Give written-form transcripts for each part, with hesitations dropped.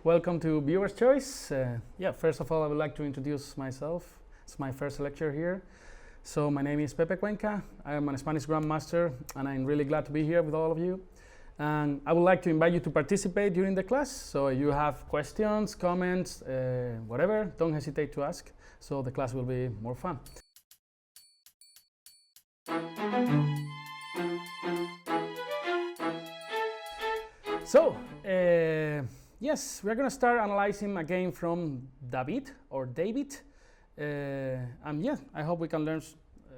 welcome to Viewer's Choice. First of all, I would like to introduce myself. It's my first lecture here. So my name is Pepe Cuenca. I am a Spanish Grandmaster, and I'm really glad to be here with all of you. And I would like to invite you to participate during the class. So if you have questions, comments, whatever, don't hesitate to ask. So the class will be more fun. So, yes, we're going to start analyzing a game from David. I hope we can learn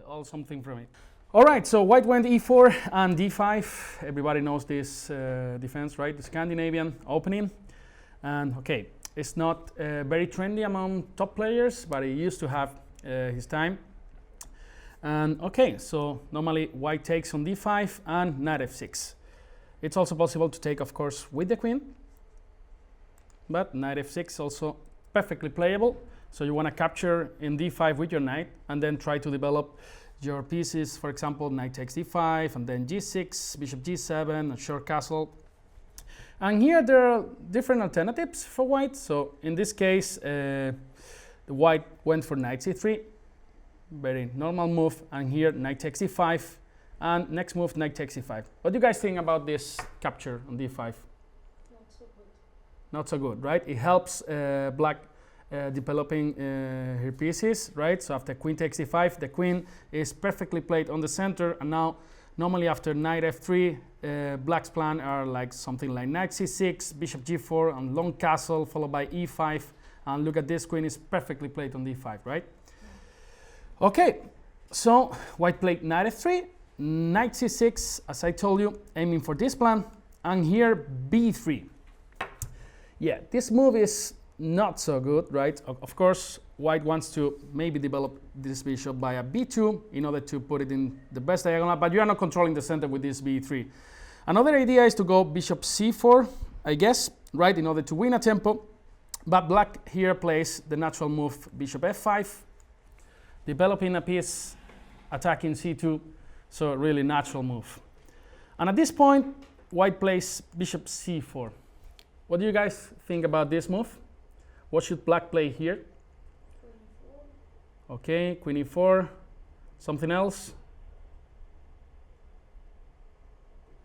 all something from it. All right, so white went e4 and d5. Everybody knows this defense, right? The Scandinavian opening. And okay, it's not very trendy among top players, but he used to have his time. And okay, so normally white takes on d5 and knight f6. It's also possible to take, of course, with the queen, but knight f6 also perfectly playable. So you want to capture in d5 with your knight and then try to develop your pieces. For example, knight takes d5 and then g6, bishop g7, a short castle. And here there are different alternatives for white. So in this case, the white went for knight c3, very normal move, and here knight takes d5. And next move, knight takes e5. What do you guys think about this capture on d5? Not so good. Not so good, right? It helps black developing her pieces, right? So after queen takes e5, the queen is perfectly played on the center. And now, normally after knight f3, black's plan are like something like knight c6, bishop g4, and long castle, followed by e5. And look at this, queen is perfectly played on d5, right? Okay, so white played knight f3. Knight c6, as I told you, aiming for this plan, and here b3. Yeah, this move is not so good, right? Of course, white wants to maybe develop this bishop by a b2 in order to put it in the best diagonal, but you are not controlling the center with this b3. Another idea is to go bishop c4, I guess, right, in order to win a tempo, but black here plays the natural move bishop f5, developing a piece, attacking c2. So a really natural move. And at this point, white plays bishop c4. What do you guys think about this move? What should black play here? Queen e4. Okay, queen e4. Something else?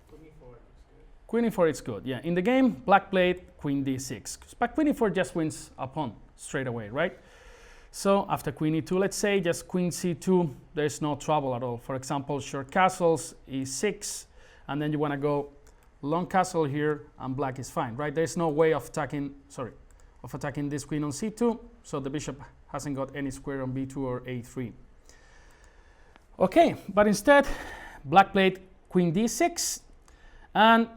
Queen e4 is good. Queen e4 is good, yeah. In the game, black played queen d6. But queen e4 just wins a pawn straight away, right? So after queen e2, let's say, just queen c2, there's no trouble at all. For example, short castles, e6, and then you want to go long castle here, and black is fine, right? There's no way of attacking this queen on c2, so the bishop hasn't got any square on b2 or a3. Okay, but instead, black played queen d6, and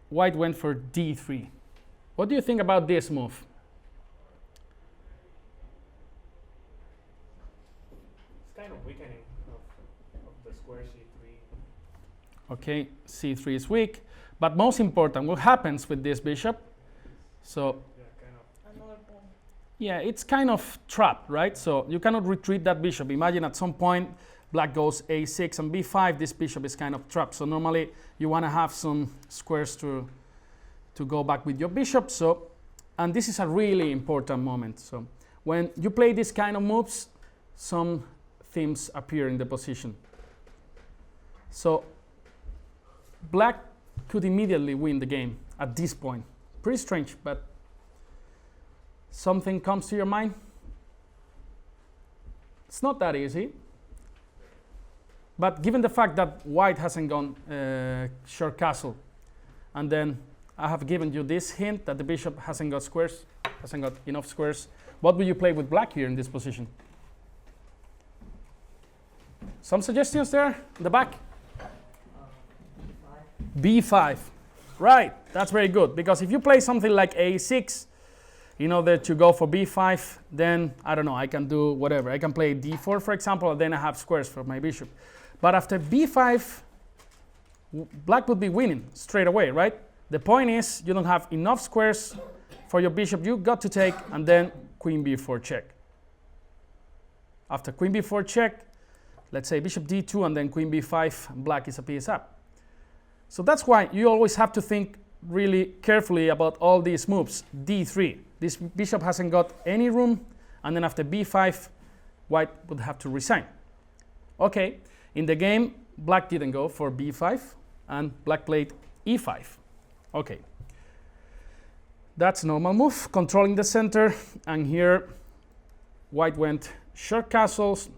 white went for d3. What do you think about this move? Kind of weakening of the square c3. Okay, c3 is weak, but most important, what happens with this bishop? So Yeah, kind of. Another pawn. yeah, it's kind of trapped, right? So you cannot retreat that bishop. Imagine at some point black goes a6 and b5, this bishop is kind of trapped. So normally you want to have some squares to go back with your bishop. So, and this is a really important moment. So when you play this kind of moves, some themes appear in the position. So black could immediately win the game at this point. Pretty strange, but something comes to your mind? It's not that easy. But given the fact that white hasn't gone short castle, and then I have given you this hint that the bishop hasn't got squares, hasn't got enough squares, what will you play with black here in this position? Some suggestions there in the back? B5. Right, that's very good, because if you play something like a6 in order to go for b5, then I don't know, I can do whatever. I can play d4, for example, and then I have squares for my bishop. But after b5, black would be winning straight away, right? The point is you don't have enough squares for your bishop. You got to take, and then queen b4 check. After queen b4 check, let's say bishop d2 and then queen b5, black is a piece up. So that's why you always have to think really carefully about all these moves. D3. This bishop hasn't got any room, and then after b5, white would have to resign. Okay, in the game, black didn't go for b5, and black played e5. Okay, that's normal move, controlling the center, and here white went short castles,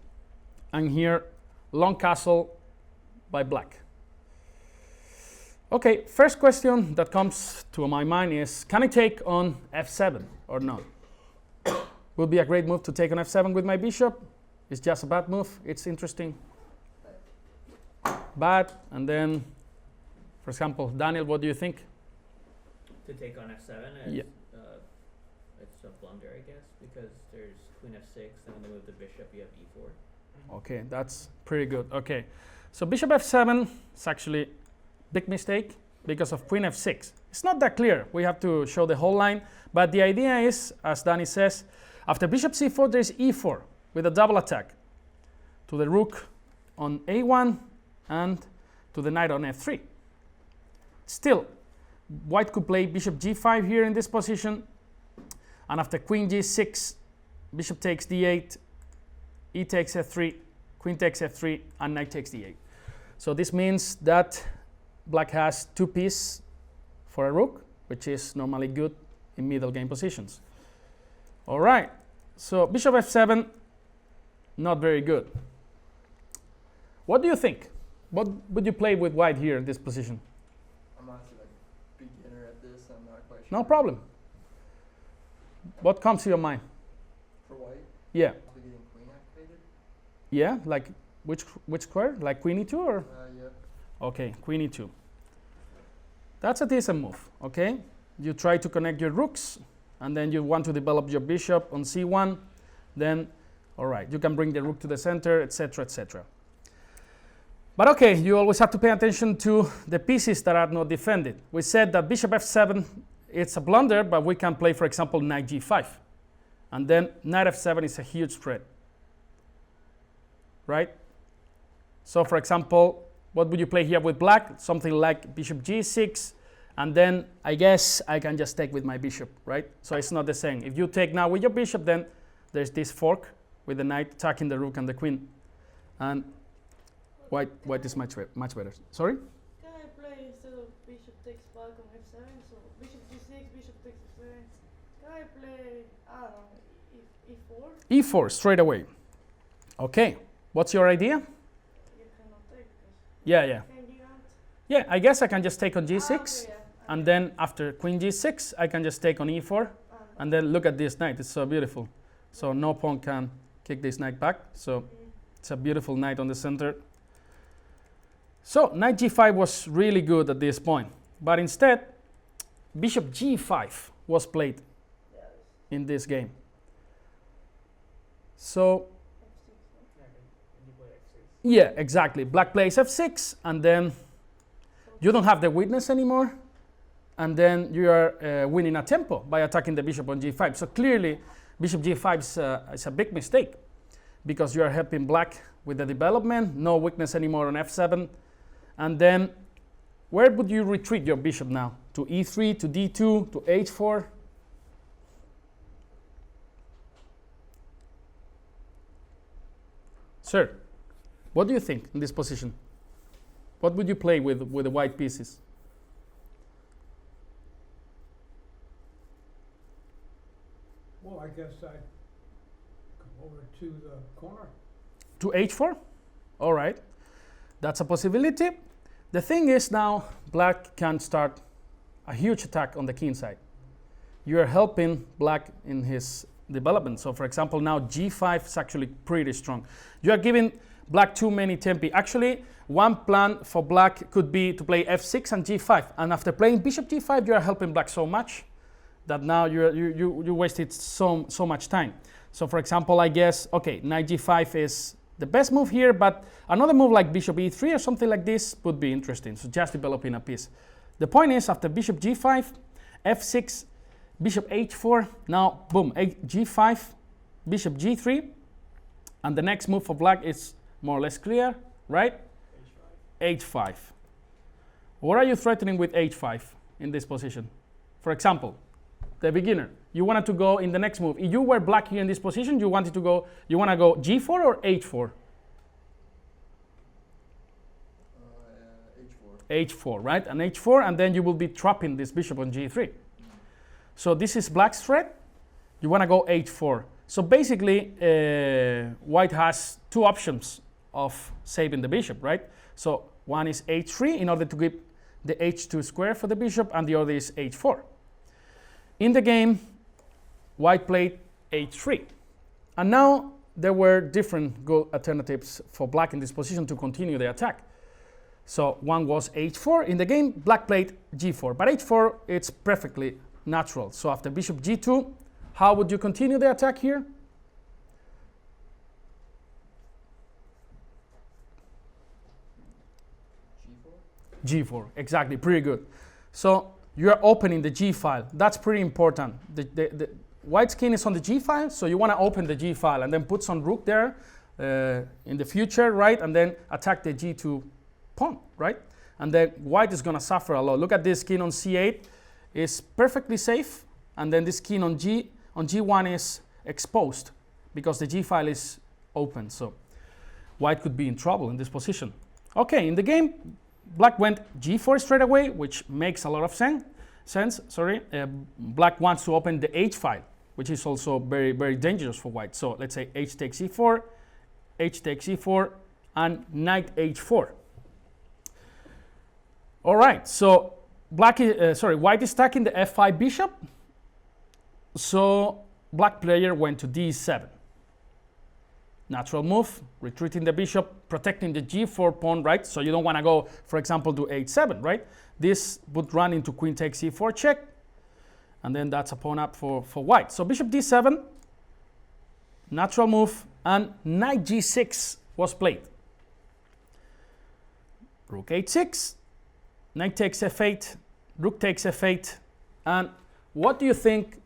and here long castle by black. Okay, first question that comes to my mind is, can I take on f7 or not? Would be a great move to take on f7 with my bishop. It's just a bad move. It's interesting. Bad. And then, for example, Daniel, what do you think? To take on f7, Yeah. It's a blunder, I guess, because there's queen f6, and when they move the bishop, you have e4. Okay, that's pretty good. Okay, so bishop f7 is actually big mistake because of queen f6. It's not that clear. We have to show the whole line, but the idea is, as Danny says, after bishop c4, there's e4 with a double attack to the rook on a1 and to the knight on f3. Still, white could play bishop g5 here in this position, and after queen g6, bishop takes d8, e takes f3, queen takes f3, and knight takes d8. So this means that black has two pieces for a rook, which is normally good in middle game positions. All right, so bishop f7, not very good. What do you think? What would you play with white here in this position? I'm honestly like beginner at this. I'm not quite sure. No problem. What comes to your mind? For white, Yeah, probably getting queen activated. yeah, like which square? Like queen e2 or? Yeah. Okay, queen e2. That's a decent move, okay? You try to connect your rooks, and then you want to develop your bishop on c1, then, all right, you can bring the rook to the center, etc., etc. But okay, you always have to pay attention to the pieces that are not defended. We said that bishop f7, it's a blunder, but we can play, for example, knight g5. And then knight f7 is a huge threat, right? So, for example, what would you play here with black? Something like bishop g6, and then I guess I can just take with my bishop, right? So it's not the same. If you take now with your bishop, then there's this fork with the knight attacking the rook and the queen. And white is much better. Sorry? Can I play instead of bishop takes back on f7? So bishop g6, bishop takes f7. Can I play, I don't know, e4? E4, straight away. Okay, what's your idea? You cannot take because Yeah. can you out? Yeah, I guess I can just take on g6, Okay, yeah. and then after queen g6, I can just take on e4, and then look at this knight. It's so beautiful. So no pawn can kick this knight back. So it's a beautiful knight on the center. So knight g5 was really good at this point, but instead, bishop g5 was played in this game. So You play f6. yeah, exactly. Black plays f6, and then you don't have the witness anymore, and then you are winning a tempo by attacking the bishop on g5. So clearly, bishop g5 is a big mistake, because you are helping black with the development, no weakness anymore on f7. And then, where would you retreat your bishop now? To e3, to d2, to h4? Sir, what do you think in this position? What would you play with the white pieces? Well, I guess I'd come over to the corner. To h4? All right, that's a possibility. The thing is now, black can start a huge attack on the king side. You are helping black in his development. So for example, now g5 is actually pretty strong. You are giving black too many tempi. Actually, one plan for black could be to play f6 and g5. And after playing bishop g5, you are helping black so much that now you wasted so much time. So for example, I guess, okay, knight g5 is the best move here, but another move like bishop e3 or something like this would be interesting. So just developing a piece. The point is, after bishop g5, f6, bishop h4, now boom, g5, bishop g3, and the next move for black is more or less clear, right? h5. What are you threatening with h5? in this position? For example, the beginner, you wanted to go in the next move. If you were black here in this position, you want to go g4 or h4? H4. h4, right? And h4, and then you will be trapping this bishop on g3. So this is black's threat. You want to go h4. So basically, white has two options of saving the bishop, right? So one is h3 in order to give the h2 square for the bishop, and the other is h4. In the game, white played h3. And now there were different good alternatives for black in this position to continue the attack. So one was h4. In the game, black played g4. But h4, it's perfectly natural. So after bishop g2, how would you continue the attack here? G4, exactly, pretty good. So you are opening the G file. That's pretty important. The white's king is on the G file, so you want to open the G file and then put some rook there in the future, right? And then attack the G2 pawn, right? And then white is going to suffer a lot. Look at this king on C8 is perfectly safe, and then this king on G1 is exposed because the G file is open. So white could be in trouble in this position. Okay, in the game, black went g4 straight away, which makes a lot of sense. Black wants to open the h file, which is also very, very dangerous for white. So let's say h takes e4, h takes e4, and knight h4. All right, so white is attacking the f5 bishop. So black player went to d7. Natural move, retreating the bishop, protecting the g4 pawn, right? So you don't want to go, for example, to h7, right? This would run into queen takes e4 check, and then that's a pawn up for white. So bishop d7, natural move, and knight g6 was played. Rook h6, knight takes f8, rook takes f8, and what do you think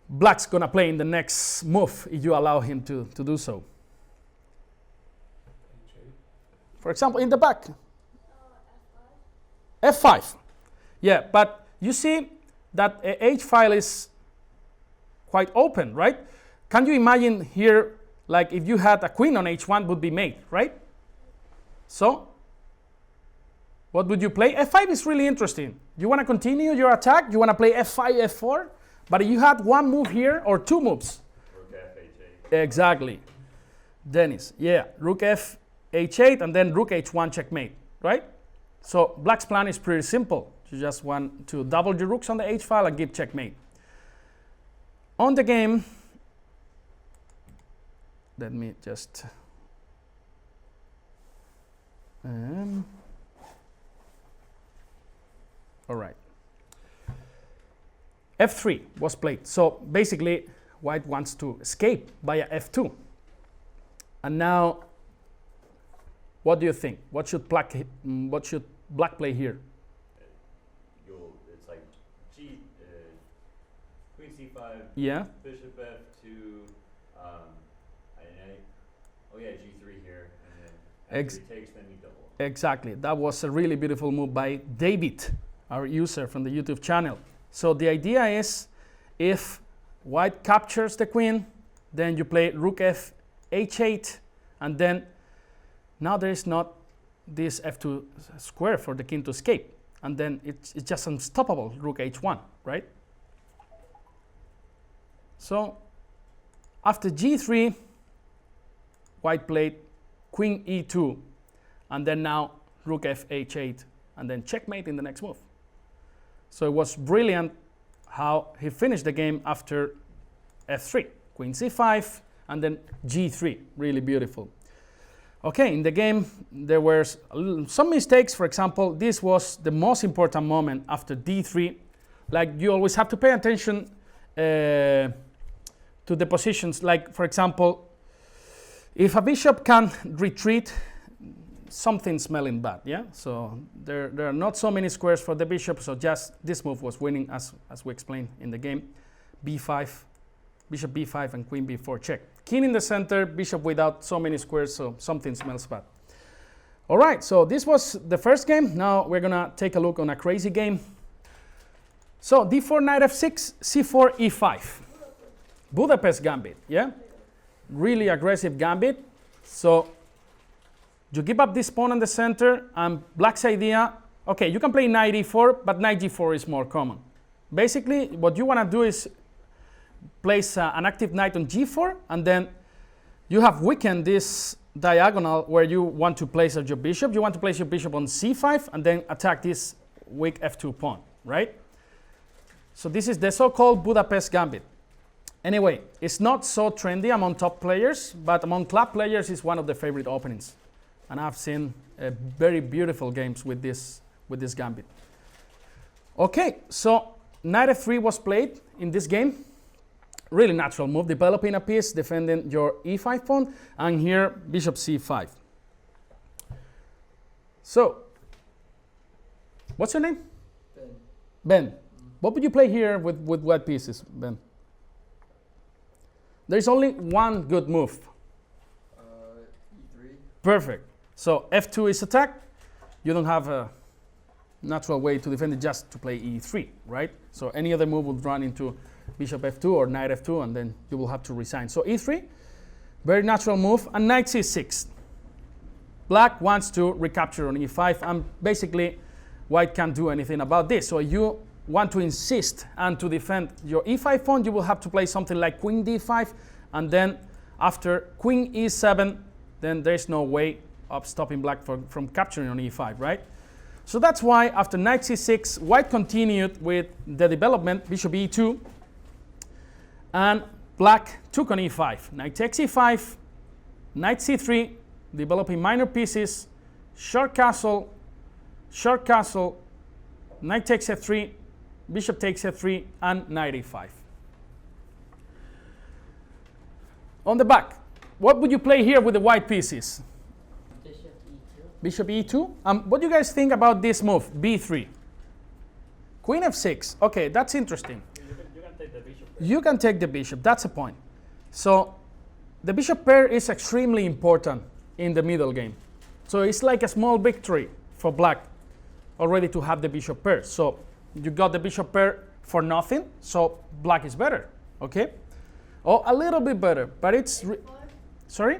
black's gonna play in the next move if you allow him to do so? For example, in the back. F5. Yeah, but you see that H file is quite open, right? Can you imagine here, like if you had a queen on H1 would be mate, right? So, what would you play? F5 is really interesting. You want to continue your attack? You want to play F5, F4? But if you had one move here or two moves. Rook F, H8. Exactly. Dennis, yeah. Rook F, H8, and then Rook H1 checkmate, right? So black's plan is pretty simple. You just want to double your rooks on the H file and give checkmate. On the game, let me just... all right. F3 was played. So basically, white wants to escape via F2. And now, what do you think? What should black play here? It's like Queen C5. Yeah. Bishop F2. G3 here, and then F3 takes, then you double. Exactly. That was a really beautiful move by David, our user from the YouTube channel. So the idea is, if white captures the queen, then you play Rook F, H8, and then now there is not this F2 square for the king to escape, and then it's just unstoppable, Rook H1, right? So after G3, white played Queen E2, and then now Rook F, H8, and then checkmate in the next move. So it was brilliant how he finished the game after F3, Queen C5, and then G3, really beautiful. Okay, in the game there were some mistakes. For example, this was the most important moment after D3. Like, you always have to pay attention to the positions. Like, for example, if a bishop can retreat, something's smelling bad, yeah? So there are not so many squares for the bishop, so just this move was winning, as we explained in the game. B5, bishop B5, and queen B4 check. King in the center, bishop without so many squares, so something smells bad. All right, so this was the first game. Now we're gonna take a look on a crazy game. So d4, knight f6, c4, e5. Budapest Gambit, yeah? Really aggressive gambit. So you give up this pawn in the center, and black's idea, okay, you can play knight e4, but knight g4 is more common. Basically, what you wanna do is place an active knight on g4, and then you have weakened this diagonal where you want to place your bishop. You want to place your bishop on c5 and then attack this weak f2 pawn, right? So this is the so-called Budapest Gambit. Anyway, it's not so trendy among top players, but among club players it's one of the favorite openings. And I've seen very beautiful games with this gambit. Okay, so knight f3 was played in this game. Really natural move, developing a piece, defending your e5 pawn, and here bishop c5. So, what's your name? Ben. Ben. What would you play here with what pieces, Ben? There's only one good move. E3. Perfect. So f2 is attacked. You don't have a natural way to defend it, just to play e3, right? So any other move would run into bishop f2 or knight f2, and then you will have to resign. So e3, very natural move, and knight c6. Black wants to recapture on e5, and basically white can't do anything about this. So you want to insist and to defend your e5 pawn, you will have to play something like queen d5, and then after queen e7, then there's no way of stopping black from capturing on e5, right? So that's why after knight c6, white continued with the development, bishop e2, and black took on e5. Knight takes e5, knight c3, developing minor pieces, short castle, knight takes f3, bishop takes f3, and knight e5. On the back, what would you play here with the white pieces? Bishop e2. What do you guys think about this move, b3? Queen f6. Okay, that's interesting. You can take the bishop. You can take the bishop. That's a point. So the bishop pair is extremely important in the middle game. So it's like a small victory for black already to have the bishop pair. So you got the bishop pair for nothing. So black is better. Okay? Oh, a little bit better, but it's sorry.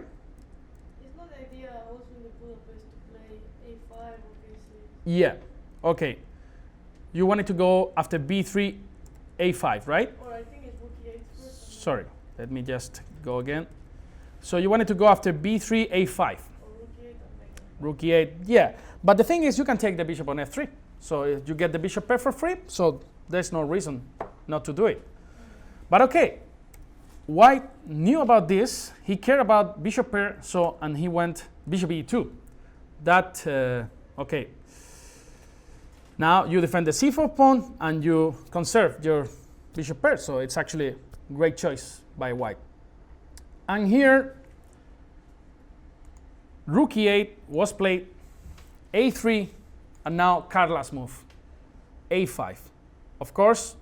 It's not the idea also in the Budapest to play a5 or b6. Yeah. Okay. You wanted to go after b3, a5, right? Or I think it's rook e8 first. Sorry, let me just go again. So you wanted to go after b3, a5. Or rook e8 and make Rook e8, yeah. But the thing is, you can take the bishop on f3. So you get the bishop pair for free, so there's no reason not to do it. But okay, white knew about this. He cared about bishop pair, so, and he went bishop e2. That, okay. Now you defend the c4 pawn and you conserve your bishop pair, so it's actually a great choice by white. And here, rook e8 was played, a3, and now Carla's move, a5. Of course,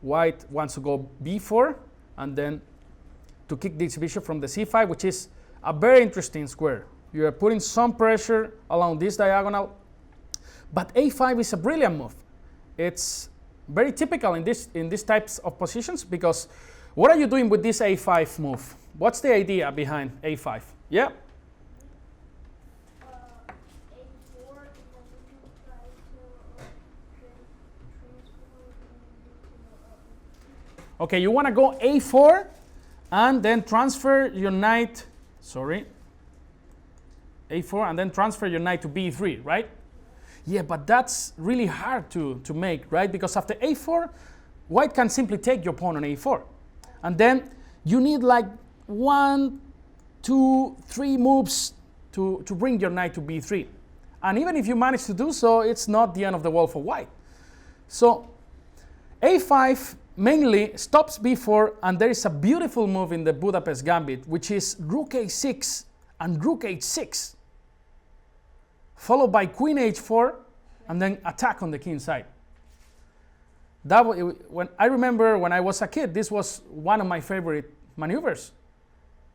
white wants to go b4 and then to kick this bishop from the c5, which is a very interesting square. You are putting some pressure along this diagonal, but a5 is a brilliant move. It's very typical in these types of positions, because what are you doing with this a5 move? What's the idea behind a5? Yeah? a4 because we can try to transfer. Okay, you want to go a4 and then transfer your knight, sorry, a4 and then transfer your knight to b3, right? Yeah, but that's really hard to make, right? Because after a4, white can simply take your pawn on a4. And then you need like 1, 2, 3 moves to bring your knight to b3. And even if you manage to do so, it's not the end of the world for white. So a5 mainly stops b4, and there is a beautiful move in the Budapest Gambit, which is rook a6 and rook h6, followed by queen h4, and then attack on the king side. When I remember when I was a kid, this was one of my favorite maneuvers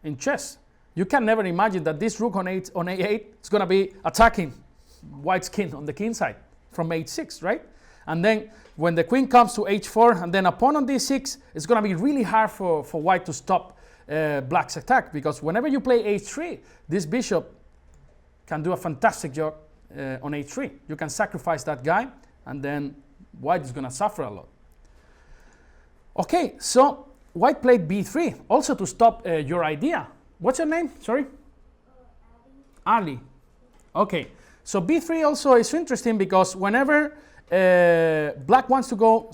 in chess. you can never imagine that this rook on a8 is going to be attacking white's king on the king side from h6, right? And then when the queen comes to h4 and then a pawn on d6, it's going to be really hard for white to stop black's attack, because whenever you play h3, this bishop can do a fantastic job on h3. You can sacrifice that guy, and then white is going to suffer a lot. Okay, so white played b3, also to stop your idea. What's your name? Sorry? Ali. Okay, so b3 also is interesting because whenever black wants to go,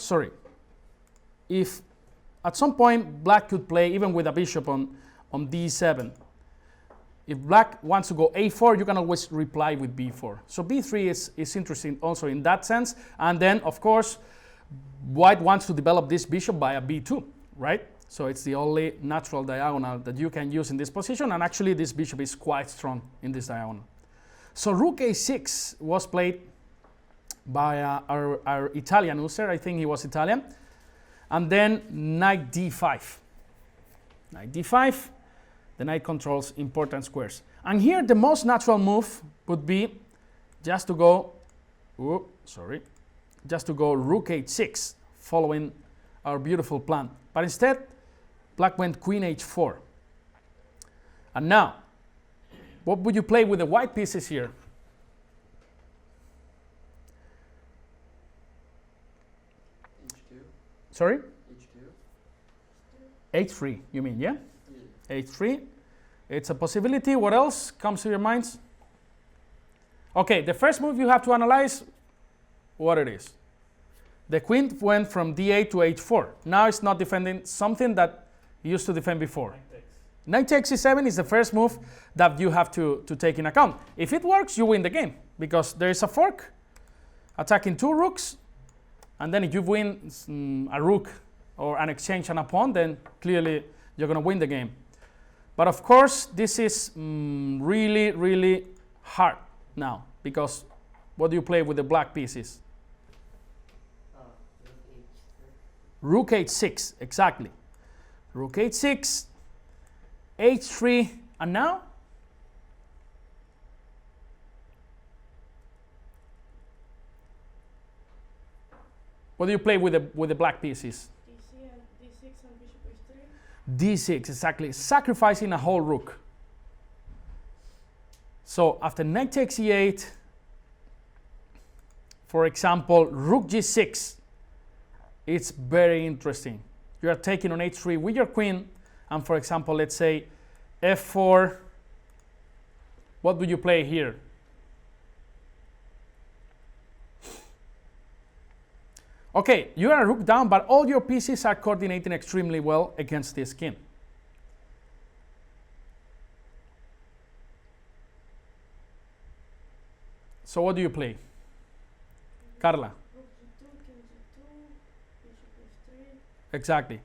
if at some point black could play even with a bishop on d7. If black wants to go a4, you can always reply with b4. So b3 is interesting also in that sense. And then, of course, white wants to develop this bishop by a b2, right? So it's the only natural diagonal that you can use in this position. And actually, this bishop is quite strong in this diagonal. So rook a6 was played by our Italian user. I think he was Italian. And then knight d5. Knight d5. The knight controls important squares. And here the most natural move would be just to go, just to go rook h6, following our beautiful plan. But instead, black went queen h4. And now, what would you play with the white pieces here? H2. Sorry? H2. h3, you mean, yeah? Yeah. h3. It's a possibility. What else comes to your minds? Okay, the first move you have to analyze what it is. The queen went from d8 to h4. Now it's not defending something that he used to defend before. Knight takes c7 is the first move that you have to take in account. If it works, you win the game, because there is a fork attacking two rooks, and then if you win a rook or an exchange and a pawn, then clearly you're going to win the game. But of course, this is really, really hard now, because what do you play with the black pieces? Rook h6, exactly. Rook h6, h3, and now? What do you play with the black pieces? DC and d6 and bishop h3. d6, exactly, sacrificing a whole rook. So after knight takes e8, for example, rook g6, it's very interesting. You are taking on h3 with your queen, and for example, let's say f4. What would you play here? Okay, you are a rook down, but all your pieces are coordinating extremely well against this king. So what do you play? Carla? Rook g2, king g2, bishop h3. Exactly.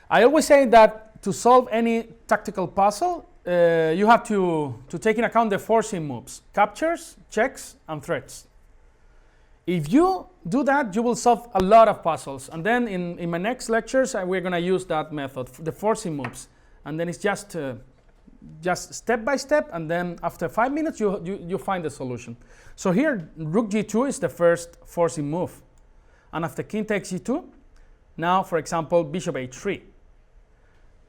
I always say that to solve any tactical puzzle, you have to take into account the forcing moves, captures, checks, and threats. If you do that, you will solve a lot of puzzles. And then in my next lectures, we're going to use that method, the forcing moves. And then it's just step by step, and then after 5 minutes, you find the solution. So here, rook g2 is the first forcing move. And after king takes g2, now, for example, bishop h3.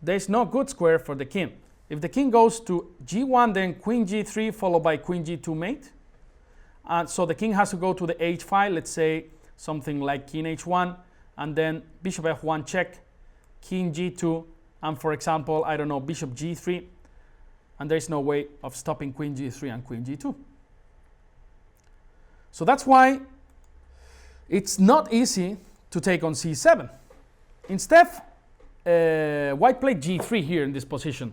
There's no good square for the king. If the king goes to g1, then queen g3 followed by queen g2 mate. And so the king has to go to the h file, let's say something like king h1, and then bishop f1 check, king g2, and for example, I don't know, bishop g3, and there's no way of stopping queen g3 and queen g2. So that's why it's not easy to take on c7. Instead, white played g3 here in this position.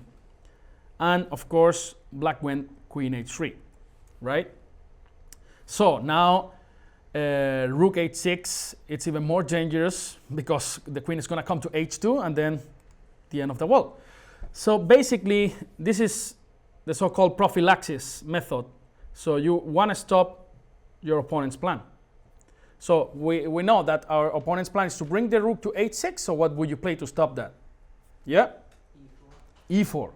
And of course, black went queen h3, right? So now, rook h6, it's even more dangerous because the queen is going to come to h2 and then the end of the world. So basically, this is the so-called prophylaxis method. So you want to stop your opponent's plan. So we know that our opponent's plan is to bring the rook to h6. So what would you play to stop that? Yeah? E4.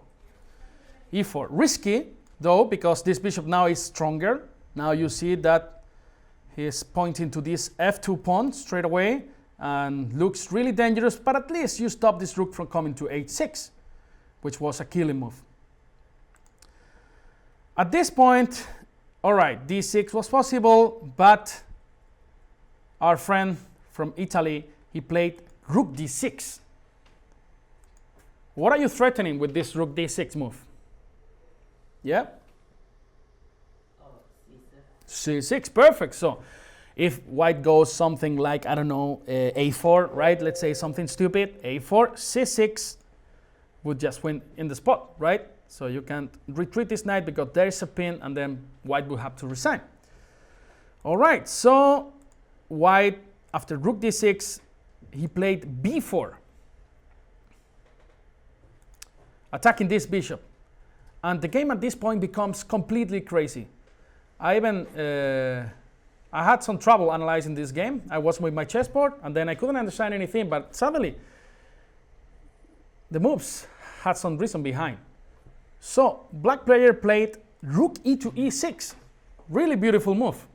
e4. Risky, though, because this bishop now is stronger. Now you see that he's pointing to this f2 pawn straight away and looks really dangerous, but at least you stop this rook from coming to h6, which was a killing move. At this point, all right, d6 was possible, but our friend from Italy, he played rook d6. What are you threatening with this rook d6 move? Yeah? c6, perfect. So if white goes something like, I don't know, a4, right? Let's say something stupid, a4, c6 would just win in the spot, right? So you can't retreat this knight because there is a pin and then white will have to resign. All right, so white, after rook d6, he played b4, attacking this bishop. And the game at this point becomes completely crazy. I had some trouble analyzing this game. I was with my chessboard and then I couldn't understand anything, but suddenly the moves had some reason behind. So black player played rook e to e6. Really beautiful move.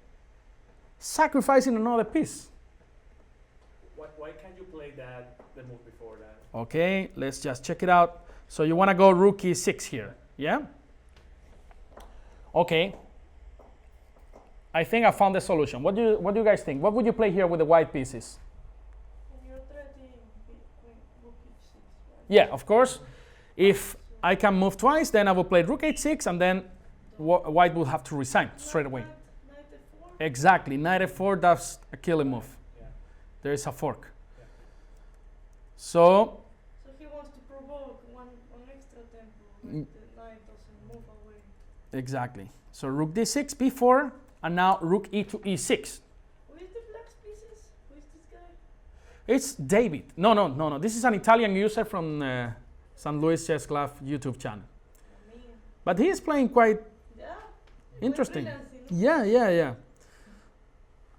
Sacrificing another piece. Why can't you play the move before that? Okay, let's just check it out. So you want to go rook e6 here, yeah? Okay. I think I found the solution. What do you guys think? What would you play here with the white pieces? You're threatening rook h6, right? Yeah, of course. If I can move twice, then I will play rook h6, and then white will have to resign straight away. Knight f4? Exactly. Knight f4, that's a killing move. Yeah. There is a fork. Yeah. So, So he wants to provoke one extra tempo, like the knight doesn't move away. exactly. So rook d6, b4, and now rook e to e6. Who is the black's pieces? Who is this guy? It's David. No. This is an Italian user from St. Louis Chess Club YouTube channel. I mean, But he is playing quite yeah. interesting. Like Yeah.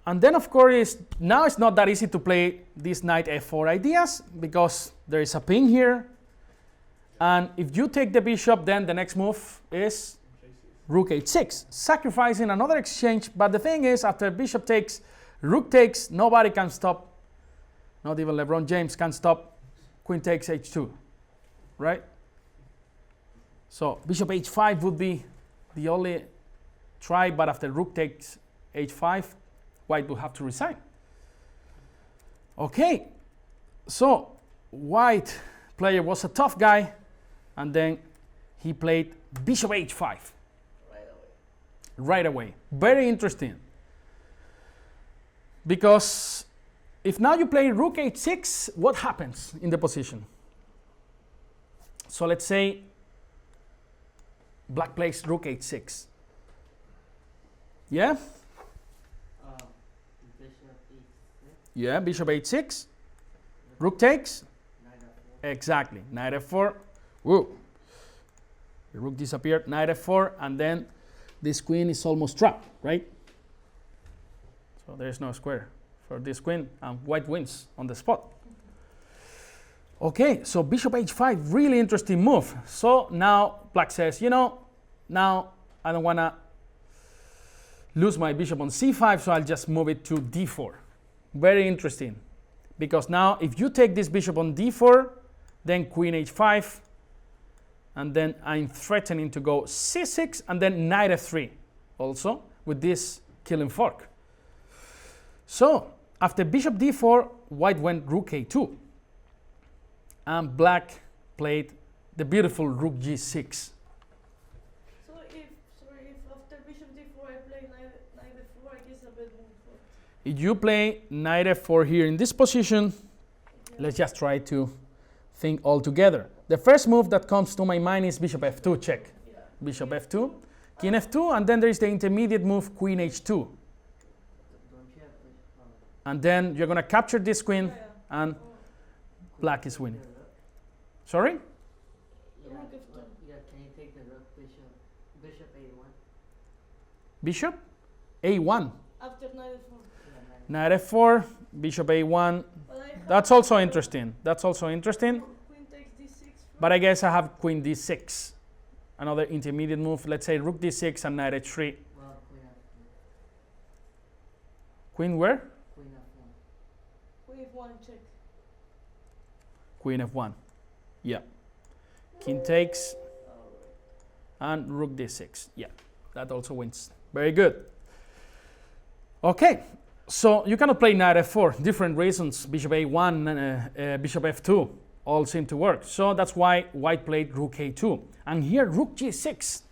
And then, of course, now it's not that easy to play these knight f4 ideas because there is a pin here. And if you take the bishop, then the next move is rook h6, sacrificing another exchange. But the thing is, after bishop takes, rook takes, nobody can stop, not even LeBron James can stop queen takes h2, right? So bishop h5 would be the only try, but after rook takes h5, white will have to resign. Okay, so white player was a tough guy, and then he played bishop h5 right away. Very interesting, because if now you play rook h6, what happens in the position? So let's say black plays rook h6. Yeah? Bishop e6. Yeah, bishop h6. Rook takes. Knight f4. Exactly. Knight f4. Whoa. The rook disappeared. Knight f4. And then this queen is almost trapped, right? So there's no square for this queen. And white wins on the spot. Okay, so bishop h5. Really interesting move. So now black says, you know, now I don't want to lose my bishop on c5, so I'll just move it to d4. Very interesting, because now if you take this bishop on d4, then queen h5, and then I'm threatening to go c6 and then knight f3 also with this killing fork. So after bishop d4, white went rook a2, and black played the beautiful rook g6. So if after bishop d4 I play knight f4, I guess a bad move. If you play knight f4 here in this position, let's just try to think all together. The first move that comes to my mind is bishop f2 check. Yeah. Bishop f2, king f2, and then there is the intermediate move queen h2. Don't you have And then you're going to capture this queen, Yeah. and black is winning. Sorry? Yeah, Rook f2. yeah, can you take the rook bishop a1? Bishop a1. After knight f4. Yeah, Knight f4, bishop a1. But I have That's also interesting. That's also interesting. Queen takes d6. But I guess I have queen d6. another intermediate move. Let's say rook d6 and knight h3. Well, queen f1. Queen where? Queen f1. We have one check. Queen f1. Yeah. King takes and rook d6. Yeah, that also wins. Very good. Okay, so you cannot play knight f4. Different reasons. Bishop a1 and bishop f2 all seem to work. So that's why white played rook a2. And here rook g6.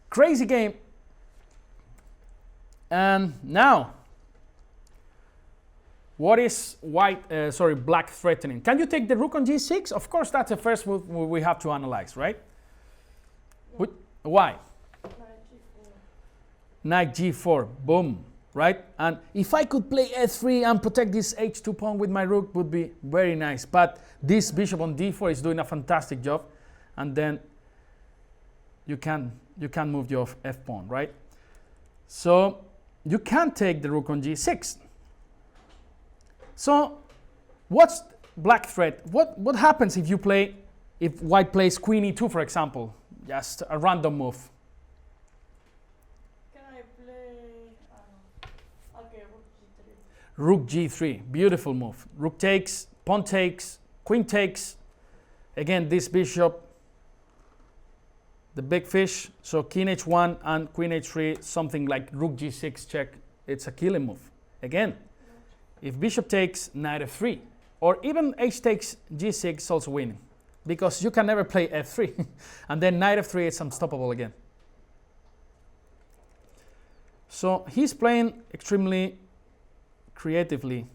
Crazy game. And now, what is black threatening? Can you take the rook on g6? Of course, that's the first move we have to analyze, right? No. Why? Knight g4. Knight g4, boom, right? And if I could play f3 and protect this h2 pawn with my rook, would be very nice. But this bishop on d4 is doing a fantastic job, and then you can move your f pawn, right? So you can't take the rook on g6. So what's black threat? What happens if white plays queen e2, for example? Just a random move. Can I play? Okay, rook g3. Rook g3, beautiful move. Rook takes, pawn takes, queen takes. Again, this bishop, the big fish. So king h1 and queen h3, something like rook g6 check. It's a killing move. Again, if bishop takes, knight f3, or even h takes g6, also winning, because you can never play f3, and then knight f3 is unstoppable again. So he's playing extremely creatively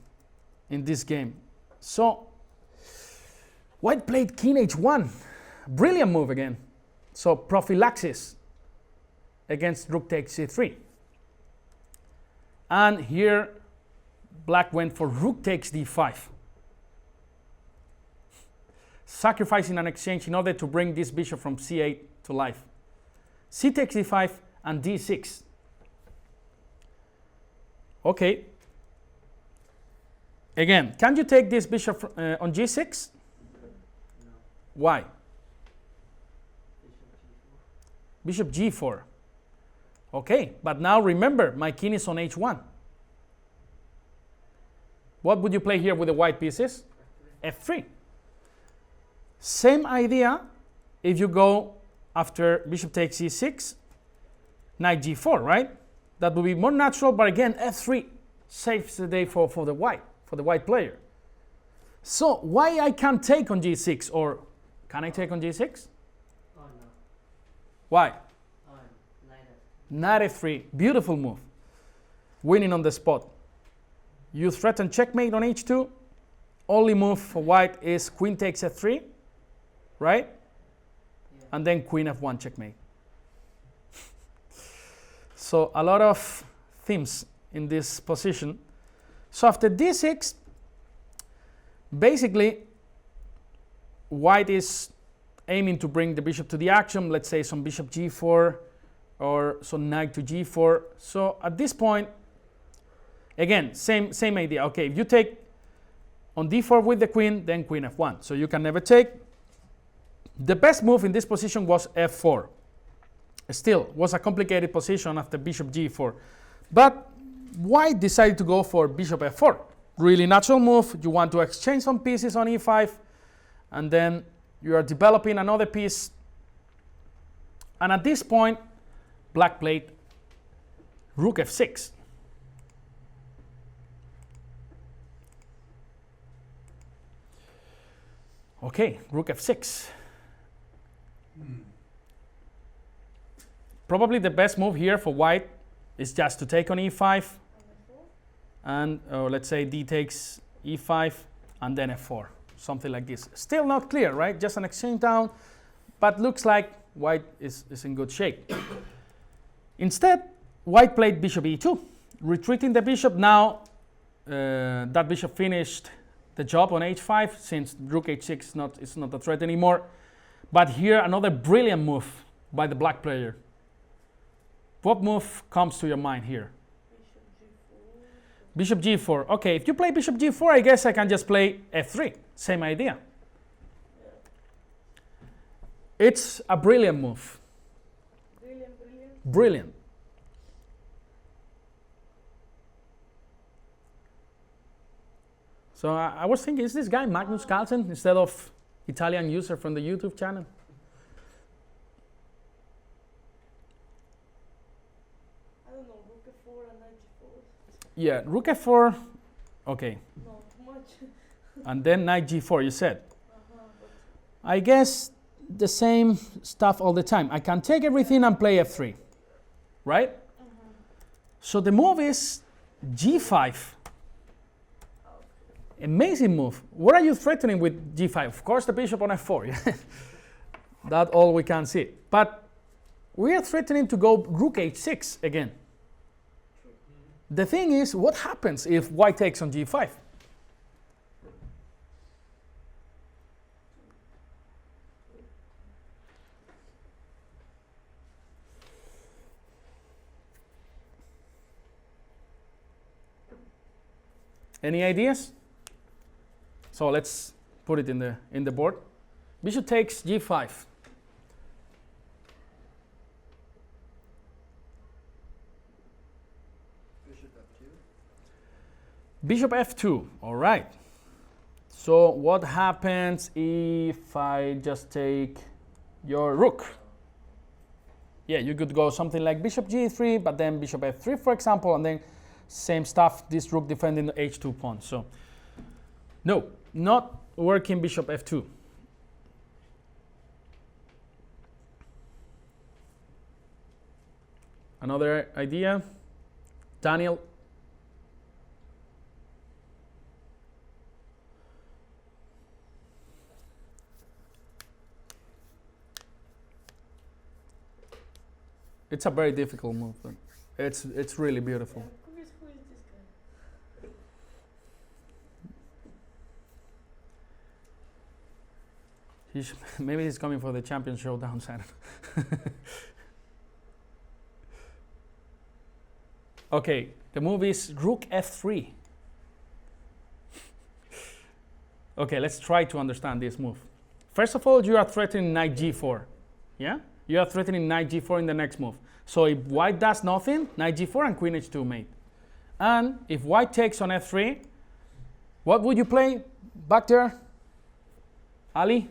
in this game. So white played king h1, brilliant move again. So prophylaxis against rook takes c3, and here black went for rook takes d5, sacrificing an exchange in order to bring this bishop from c8 to life. C takes d5 and d6. Okay. Again, can you take this bishop on g6? No. Why? Bishop g4. Bishop g4. Okay, but now remember, my king is on h1. What would you play here with the white pieces? F3. Same idea if you go after bishop takes e6, knight g4, right? That would be more natural, but again, f3 saves the day for the white player. So why I can't take on g6, or can I take on g6? Oh no. Why? Oh, knight f. Knight f3, beautiful move. Winning on the spot. You threaten checkmate on h2. Only move for white is queen takes f3, right? Yeah. And then queen f1 checkmate. So a lot of themes in this position. So after d6, basically white is aiming to bring the bishop to the action. Let's say some bishop g4 or some knight to g4. So at this point, again, same idea. Okay, if you take on d4 with the queen, then queen f1. So you can never take. The best move in this position was f4. Still, was a complicated position after bishop g4. But white decided to go for bishop f4. Really natural move. You want to exchange some pieces on e5, and then you are developing another piece. And at this point, black played rook f6. Okay, rook f6. Probably the best move here for white is just to take on e5, and let's say d takes e5 and then f4, something like this. Still not clear, right? Just an exchange down, but looks like white is in good shape. Instead, white played bishop e2, retreating the bishop. Now that bishop finished the job on h5, since rook h6 is not a threat anymore. But here another brilliant move by the black player. What move comes to your mind here? Bishop g4. Okay, if you play bishop g4, I guess I can just play f3. Same idea. It's a brilliant move. Brilliant, brilliant. Brilliant. So I was thinking, is this guy Magnus Carlsen instead of Italian user from the YouTube channel? I don't know, rook f4 and knight g4. Yeah, rook f4. Okay. No, too much. And then knight g4, you said. But I guess the same stuff all the time. I can take everything and play f3, right? So the move is g5. Amazing move. What are you threatening with g5? Of course, the bishop on f4. That's all we can see. But we are threatening to go rook h6 again. The thing is, what happens if white takes on g5? Any ideas? So let's put it in the board. Bishop takes g5. Bishop f2. Bishop f2. All right. So what happens if I just take your rook? Yeah, you could go something like bishop g3, but then bishop f3, for example, and then same stuff, this rook defending the h2 pawn. So no, not working bishop f2. Another idea? Daniel? It's a very difficult move, but it's really beautiful. who is this guy? Maybe he's coming for the champion showdown, I don't know. Okay, the move is rook f3. Okay, let's try to understand this move. First of all, you are threatening knight g4. Yeah? You are threatening knight g4 in the next move. So if white does nothing, knight g4 and queen h2 mate. And if white takes on f3, what would you play back there? Ali?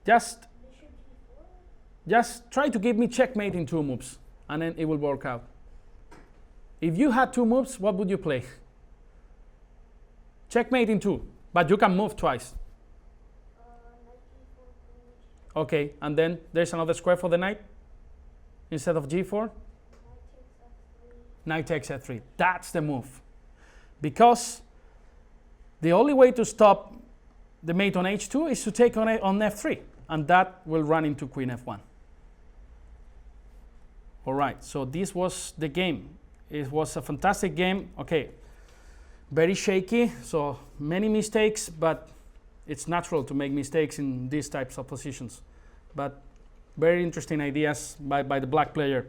Just try to give me checkmate in 2 moves, and then it will work out. If you had 2 moves, what would you play? Checkmate in 2, but you can move twice. Okay, and then there's another square for the knight instead of g4. Knight takes f3. That's the move. Because the only way to stop the mate on h2 is to take on f3, and that will run into queen f1. All right, so this was the game. It was a fantastic game. Okay, very shaky, so many mistakes, but it's natural to make mistakes in these types of positions. But very interesting ideas by the black player.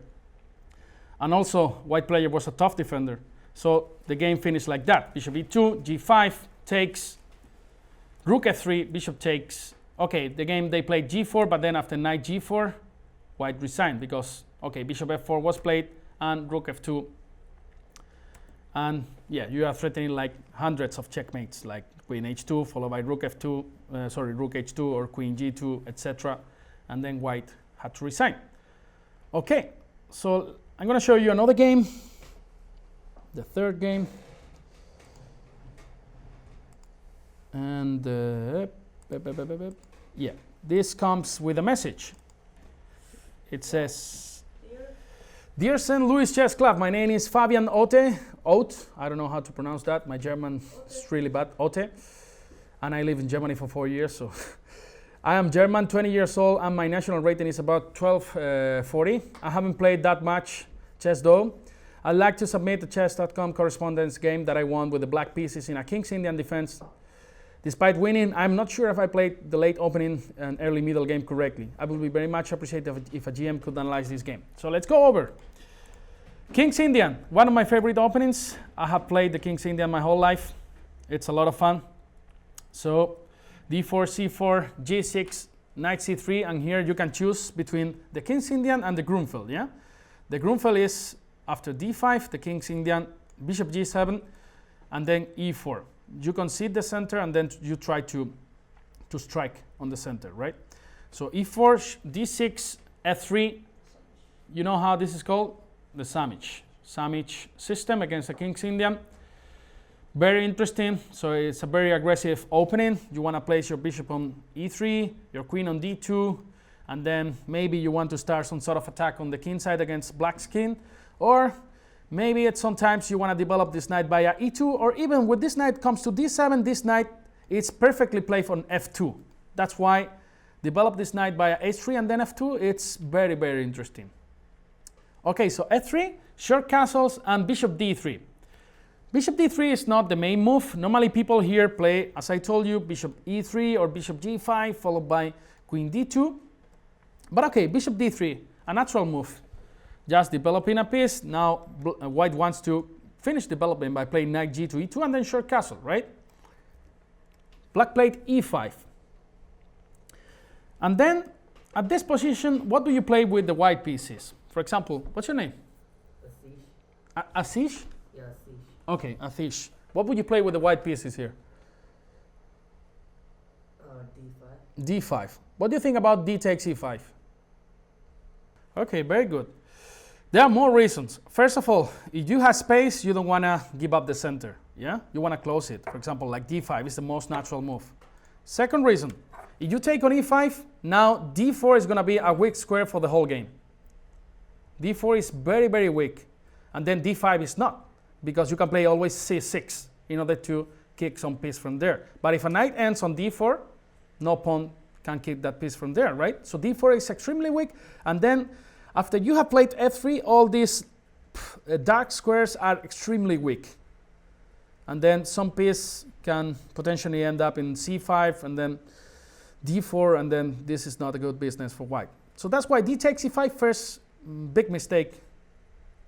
And also, white player was a tough defender. So the game finished like that. Bishop e2, g5, takes, rook f3, bishop takes. Okay, the game they played g4, but then after knight g4, white resigned because, okay, bishop f4 was played and rook f2. And yeah, you are threatening like hundreds of checkmates, like queen h2 followed by rook f2, rook h2 or queen g2, etc. And then white had to resign. Okay, so I'm going to show you another game, the third game. And yeah, this comes with a message. It says, Dear St. Louis Chess Club, my name is Fabian Ote. I don't know how to pronounce that. My German is really bad. Ote. And I live in Germany for 4 years. So I am German, 20 years old, and my national rating is about 1240. I haven't played that much chess though. I'd like to submit the chess.com correspondence game that I won with the black pieces in a King's Indian defense. Despite winning, I'm not sure if I played the late opening and early middle game correctly. I would be very much appreciative if a GM could analyze this game. So let's go over. King's Indian, one of my favorite openings. I have played the King's Indian my whole life. It's a lot of fun. So d4, c4, g6, knight c3, and here you can choose between the King's Indian and the Grunfeld. Yeah, the Grunfeld is after d5, the King's Indian, bishop g7, and then e4. You concede the center, and then you try to strike on the center, right? So e4, d6, f3. You know how this is called? The sandwich system against the King's Indian. Very interesting. So it's a very aggressive opening. You want to place your bishop on e3, your queen on d2, and then maybe you want to start some sort of attack on the king side against black's king, or maybe sometimes you want to develop this knight via e2, or even with this knight comes to d7, this knight is perfectly played on f2. That's why develop this knight via h3 and then f2. It's very, very interesting. Okay, so f3, short castles, and bishop d3. Bishop d3 is not the main move. Normally people here play, as I told you, bishop e3 or bishop g5 followed by queen d2. But okay, bishop d3, a natural move. Just developing a piece. Now white wants to finish developing by playing knight g to e2 and then short castle, right? Black played e5. And then at this position, what do you play with the white pieces? For example, what's your name? Asish. Asish? Yeah, Asish. Okay, Asish. What would you play with the white pieces here? D5. D5. What do you think about d takes e5? Okay, very good. There are more reasons. First of all, if you have space, you don't want to give up the center. Yeah? You want to close it. For example, like d5 is the most natural move. Second reason, if you take on e5, now d4 is going to be a weak square for the whole game. d4 is very, very weak. And then d5 is not, because you can play always c6 in order to kick some piece from there. But if a knight ends on d4, no pawn can kick that piece from there, right? So d4 is extremely weak. And then after you have played f3, all these dark squares are extremely weak. And then some piece can potentially end up in c5 and then d4, and then this is not a good business for white. So that's why d takes e5 first, big mistake,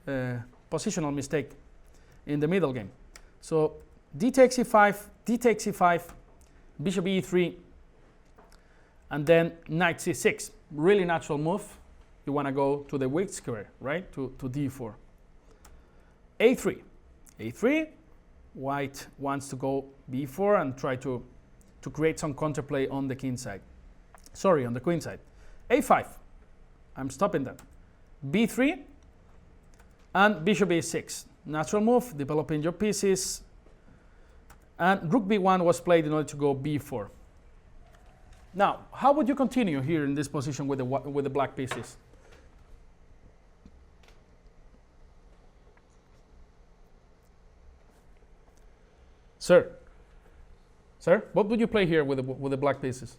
positional mistake in the middle game. So d takes e5, d takes e5, bishop e3, and then knight c6. Really natural move. You want to go to the weak square, right? To d4. a3. a3. White wants to go b4 and try to create some counterplay on the king side. Sorry, on the queen side. a5. I'm stopping that. b3 and bishop e6. Natural move, developing your pieces. And rook b1 was played in order to go b4. Now, how would you continue here in this position with the black pieces? Sir, what would you play here with the black pieces?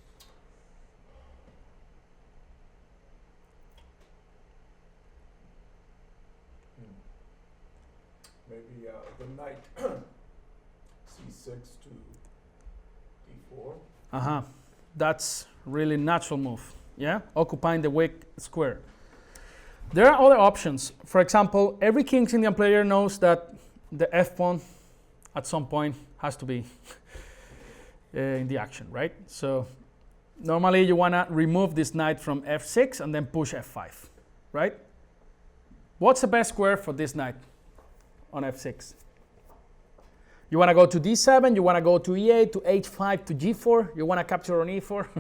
Maybe the knight c6 to d4. That's really natural move. Yeah, occupying the weak square. There are other options. For example, every King's Indian player knows that the f pawn at some point has to be in the action, right? So normally you want to remove this knight from f6 and then push f5, right? What's the best square for this knight on f6? You want to go to d7, you want to go to e8, to h5, to g4, you want to capture on e4? Normally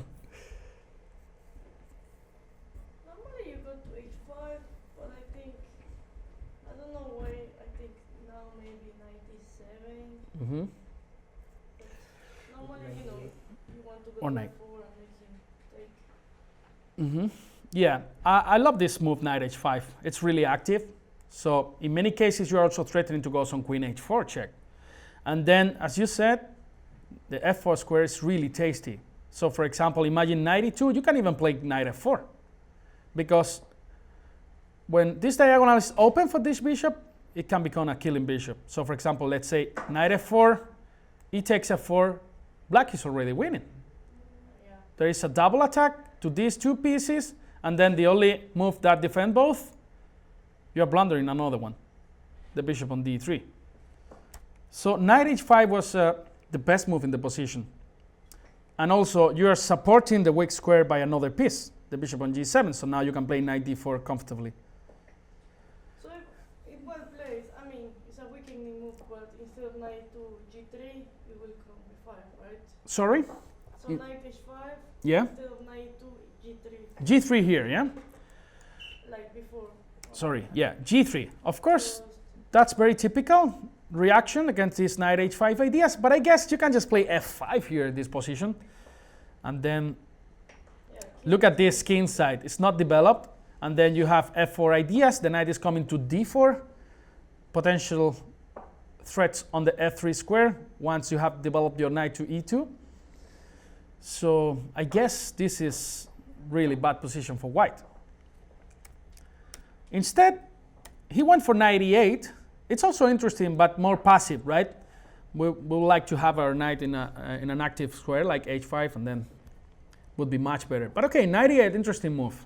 you go to h5, but I don't know why, I think now maybe knight e7. Mm-hmm. Normally, you want to go Or to knight. f4 and make him take. Mm-hmm. Yeah, I love this move, knight h5. It's really active. So in many cases, you're also threatening to go some queen h4 check. And then, as you said, the f4 square is really tasty. So for example, imagine knight e2, you can even play knight f4. Because when this diagonal is open for this bishop, it can become a killing bishop. So for example, let's say knight f4, e takes f4, black is already winning. Yeah. There is a double attack to these two pieces, and then the only move that defend both, you're blundering another one. the bishop on d3. So knight h5 was the best move in the position. And also, you are supporting the weak square by another piece, the bishop on g7. So now you can play knight d4 comfortably. So if white plays, I mean, it's a weakening move, but instead of knight to g3, it will come b5, right? Sorry? So knight h5 Yeah? instead of knight to g3, g3 here, yeah? like before. Sorry, yeah, g3. Of course, that's very typical reaction against these knight h5 ideas, but I guess you can just play f5 here in this position. And then Yeah, look at this king side. It's not developed. And then you have f4 ideas. The knight is coming to d4. Potential threats on the f3 square once you have developed your knight to e2. So I guess this is really bad position for white. Instead, he went for knight e8. It's also interesting, but more passive, right? We would like to have our knight in an active square like h5, and then would be much better. But okay, knight e8, interesting move.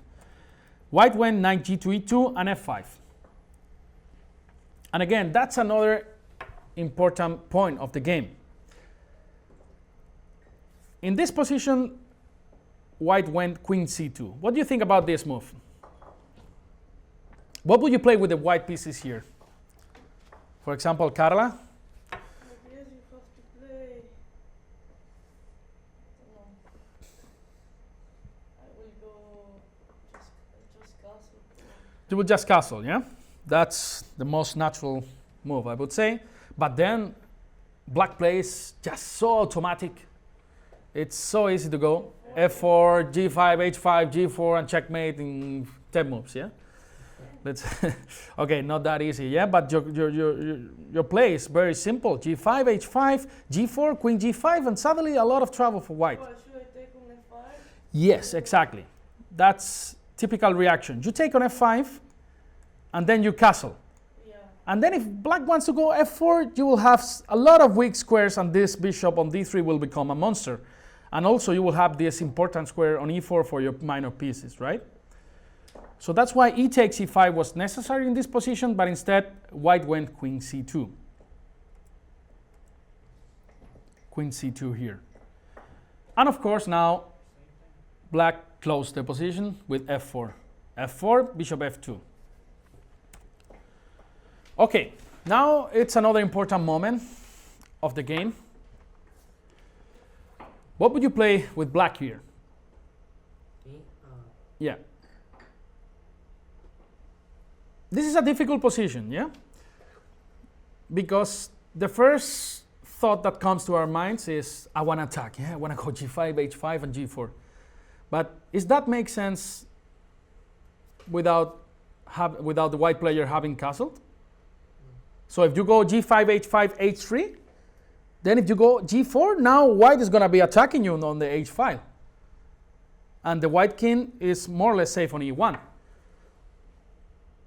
White went knight g to e2 and f5. And again, that's another important point of the game. In this position, white went queen c2. What do you think about this move? What would you play with the white pieces here? For example, Carla? I guess you have to play. No. I will go just castle. You would just castle, yeah? That's the most natural move, I would say. But then black plays just so automatic. It's so easy to go. f4, g5, h5, g4, and checkmate in 10 moves, yeah? Let's okay, not that easy, yeah? But your play is very simple. g5, h5, g4, queen g5, and suddenly a lot of trouble for white. Well, should I take on f5? Yes, exactly. That's typical reaction. You take on f5, and then you castle. Yeah. And then if black wants to go f4, you will have a lot of weak squares, and this bishop on d3 will become a monster. And also you will have this important square on e4 for your minor pieces, right? So that's why e takes e5 was necessary in this position, but instead white went queen c2. Queen c2 here. And of course now black closed the position with f4. f4, bishop f2. Okay, now it's another important moment of the game. What would you play with black here? Me? Yeah. This is a difficult position, yeah? Because the first thought that comes to our minds is, I want to attack, yeah? I want to go g5, h5, and g4. But does that make sense without the white player having castled? So if you go g5, h5, h3, then if you go g4, now white is going to be attacking you on the h file. And the white king is more or less safe on e1.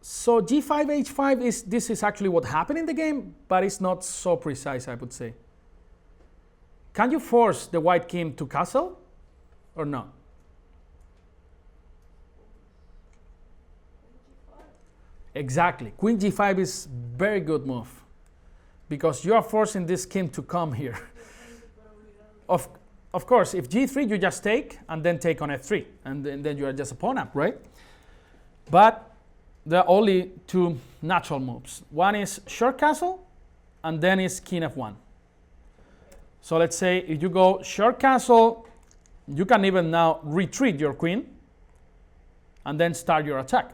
So g5, h5, this is actually what happened in the game, but it's not so precise, I would say. Can you force the white king to castle or not? Exactly. Queen g5 is very good move because you are forcing this king to come here. Of course, if g3, you just take and then take on f3, and then you are just a pawn up, right? But there are only two natural moves. One is short castle, and then is king f1. So let's say if you go short castle, you can even now retreat your queen and then start your attack.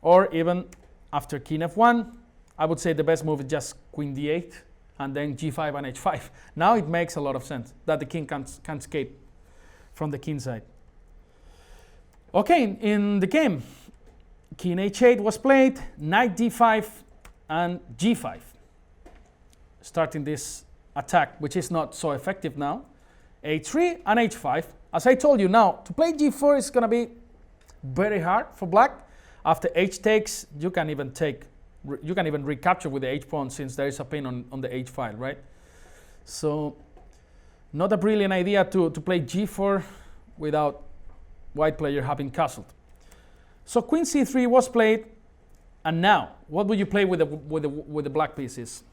Or even after king f1, I would say the best move is just queen d8 and then g5 and h5. Now it makes a lot of sense that the king can escape from the king side. Okay, in the game, king h8 was played, knight d5 and g5. Starting this attack, which is not so effective now. h3 and h5. As I told you now, to play g4 is going to be very hard for black. After h takes, you can even recapture with the h pawn since there is a pin on the h file, right? So not a brilliant idea to play g4 without white player having castled. So queen c3 was played, And now, what would you play with the black pieces?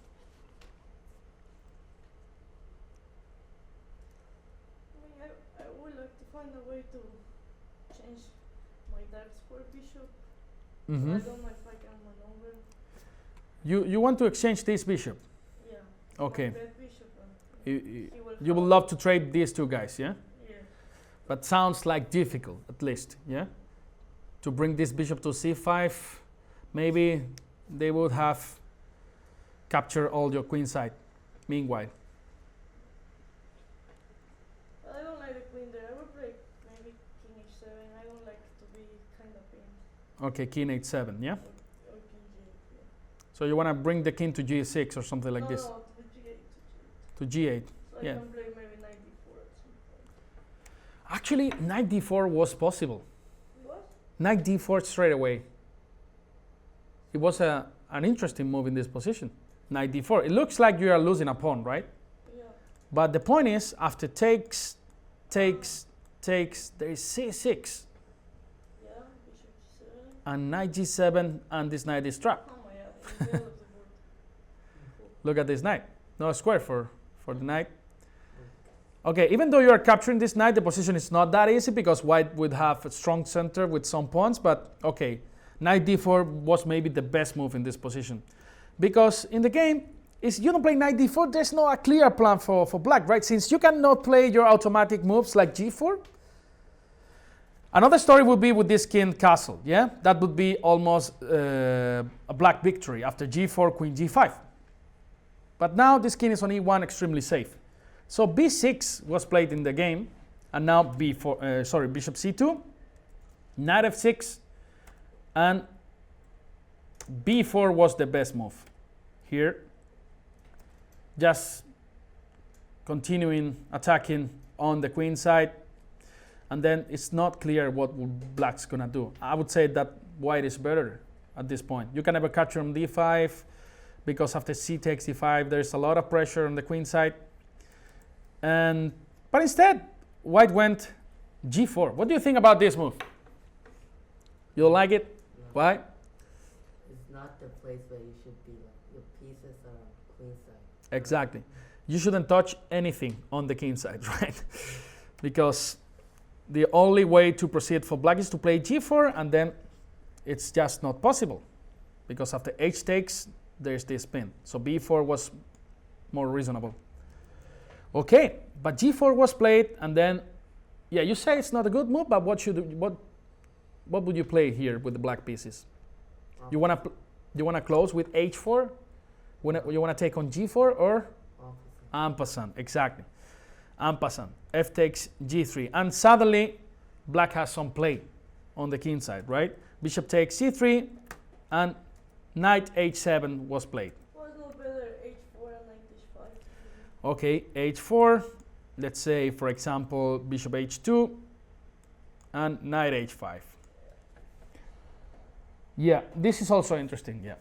I would like to find a way to change my dark square bishop. I don't know if I can maneuver. You want to exchange this bishop? Yeah. Okay. My bad bishop, and You would love to trade these two guys, yeah? yeah. But sounds like difficult, at least, yeah? To bring this bishop to c5, maybe they would have captured all your queen side, meanwhile. I don't like the queen there. I would play maybe king h7. I don't like to be kind of pinned. Okay, king h7, yeah? Or king g8. Yeah. So you want to bring the king to g6 or something like this? No, to g8. To g8. So Yeah. I can play maybe knight d4 at some point. Actually, knight d4 was possible. What? Knight d4 straight away. It was an interesting move in this position. Knight d4. It looks like you are losing a pawn, right? Yeah. But the point is, after takes, there is c6 Yeah, bishop g7. and knight g7, and this knight is trapped. Oh my god, in the middle of the board. Look at this knight. No square for the knight. Okay, even though you are capturing this knight, the position is not that easy because white would have a strong center with some pawns, but okay, knight d4 was maybe the best move in this position. Because in the game, if you don't play knight d4, there's no a clear plan for black, right? Since you cannot play your automatic moves like g4. Another story would be with this king castle, yeah? That would be almost a black victory after g4, queen g5. But now this king is on e1 extremely safe. So b6 was played in the game, and now bishop c2, knight f6, and b4 was the best move. Here, just continuing attacking on the queen side, and then it's not clear what black's gonna do. I would say that white is better at this point. You can never capture on d5, because after c takes d5, there's a lot of pressure on the queen side. But instead, white went g4. What do you think about this move? You don't like it? No. Why? It's not the place where you should be. Like, your pieces are on queen side. Exactly. You shouldn't touch anything on the king side, right? Because the only way to proceed for black is to play g4, and then it's just not possible. Because after h takes, there's this pin. So b4 was more reasonable. Okay, but g4 was played, and then, yeah, you say it's not a good move, but what would you play here with the black pieces? You wanna close with h4? You wanna take on g4 or en passant? Exactly, en passant. F takes g3, and suddenly black has some play on the king side, right? Bishop takes c3, and knight h7 was played. What's no better, h4 and knight h5? Okay, h4. Let's say, for example, bishop h2 and knight h5. Yeah, this is also interesting. Yeah,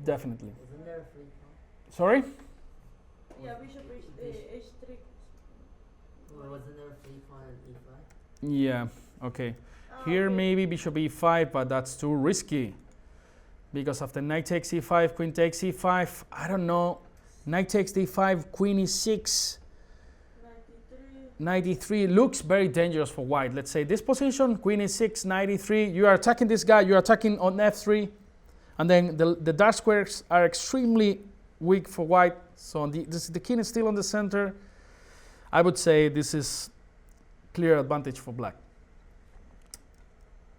definitely. Wasn't there a free pawn? Sorry? Yeah, bishop h3. Or wasn't there a free pawn on e5? Yeah, okay. Here maybe bishop e5, but that's too risky. Because after knight takes e5, queen takes e5, I don't know. Knight takes d5, queen e6, knight e3 looks very dangerous for white. Let's say this position, queen e6, knight e3, you are attacking this guy, you are attacking on f3, and then the dark squares are extremely weak for white. So the king is still on the center. I would say this is clear advantage for black.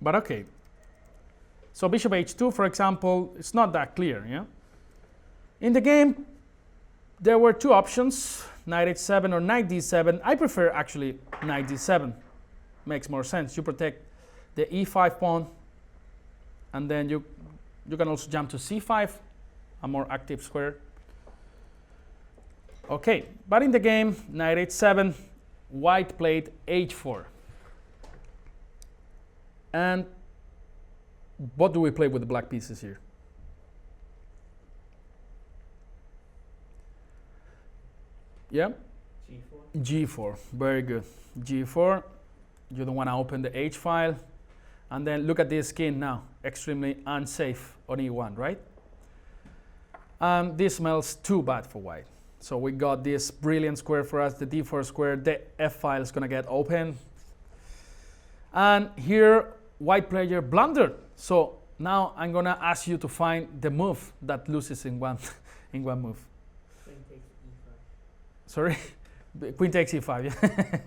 But okay. So bishop h2, for example, it's not that clear, yeah? In the game, there were two options, knight h7 or knight d7. I prefer actually knight d7. Makes more sense. You protect the e5 pawn, and then you can also jump to c5, a more active square. Okay, but in the game, knight h7, white played h4. And what do we play with the black pieces here? Yeah? G4. G4, very good. G4, you don't want to open the H file. And then look at this king now, extremely unsafe on e1, right? This smells too bad for white. So we got this brilliant square for us, the d4 square, the f file is gonna get open. And here, white player blundered. So now I'm gonna ask you to find the move that loses in one, in one move. Queen takes e5. Sorry? Queen takes e5, yeah.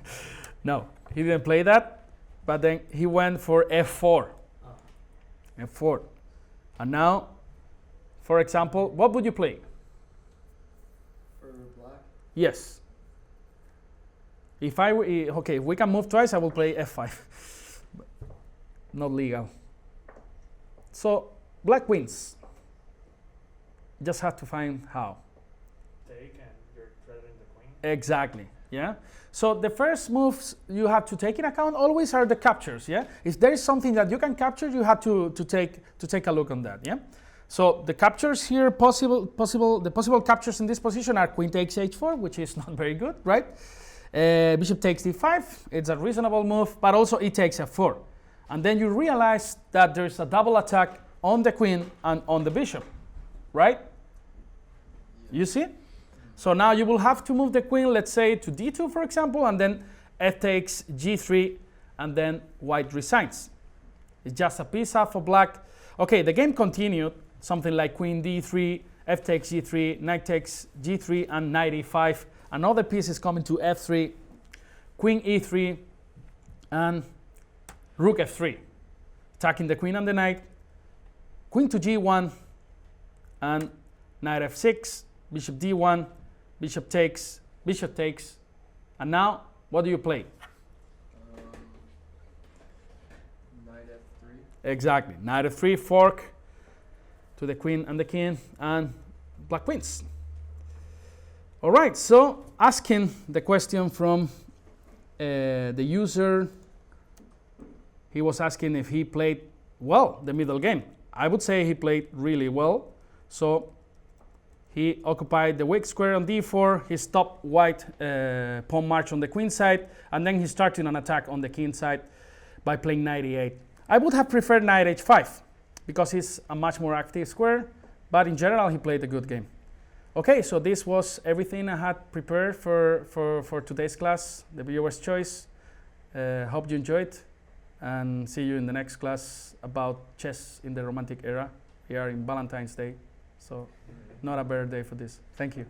No, he didn't play that, but then he went for f4. Oh. F4. And now, for example, what would you play? For black? Yes. If okay, if we can move twice, I will play f5. Not legal. So, black wins. Just have to find how. Take and you're threatening the queen. Exactly, yeah? So the first moves you have to take in account always are the captures, yeah? If there is something that you can capture, you have to take a look on that, yeah? So the captures here, the possible captures in this position are queen takes h4, which is not very good, right? Bishop takes d5, it's a reasonable move, but also e takes f4. And then you realize that there's a double attack on the queen and on the bishop, right? You see? So now you will have to move the queen, let's say, to d2, for example, and then f takes g3, and then white resigns. It's just a piece up for black. Okay, the game continued, something like queen d3, f takes g3, knight takes g3, and knight e5. Another piece is coming to f3, queen e3, and rook f3, attacking the queen and the knight, queen to g1, and knight f6, bishop d1, bishop takes, and now what do you play? Knight f3. Exactly, knight f3, fork to the queen and the king, and black wins. All right, so asking the question from the user, he was asking if he played well the middle game. I would say he played really well. So he occupied the weak square on d4, he stopped white pawn march on the queen side, and then he started an attack on the king side by playing knight e8. I would have preferred knight h5 because he's a much more active square, but in general he played a good game. Okay, so this was everything I had prepared for today's class, the viewer's choice. Hope you enjoyed, and see you in the next class about chess in the Romantic era. We are in Valentine's Day, so not a better day for this. Thank you.